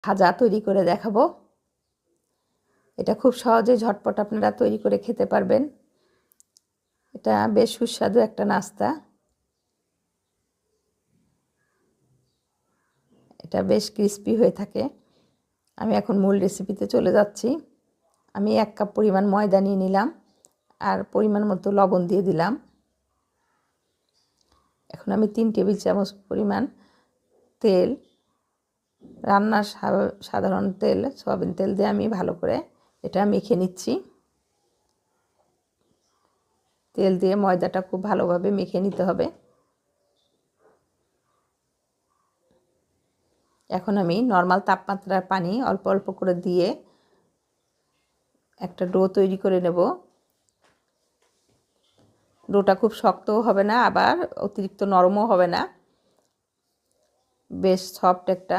ভাজা তৈরি করে দেখাবো। এটা খুব সহজে ঝটপট আপনারা তৈরি করে খেতে পারবেন। এটা বেশ সুস্বাদু একটা নাস্তা। এটা বেশ ক্রিস্পি হয়ে থাকে। আমি এখন মূল রেসিপিতে চলে যাচ্ছি। আমি 1 কাপ পরিমাণ ময়দা নিয়ে নিলাম আর পরিমাণ মতো লবণ দিয়ে দিলাম। এখন আমি 3 টেবিল চামচ পরিমাণ তেল, রান্নার সাধারণ তেল, সয়াবিন তেল দিয়ে আমি ভালো করে এটা মেখে নিচ্ছি। তেল দিয়ে ময়দাটা খুব ভালোভাবে মেখে নিতে হবে। এখন আমি নরমাল তাপমাত্রার পানি অল্প অল্প করে দিয়ে একটা ডো তৈরি করে নেব। ডোটা খুব শক্তও হবে না, আবার অতিরিক্ত নরমও হবে না, বেশ সফট একটা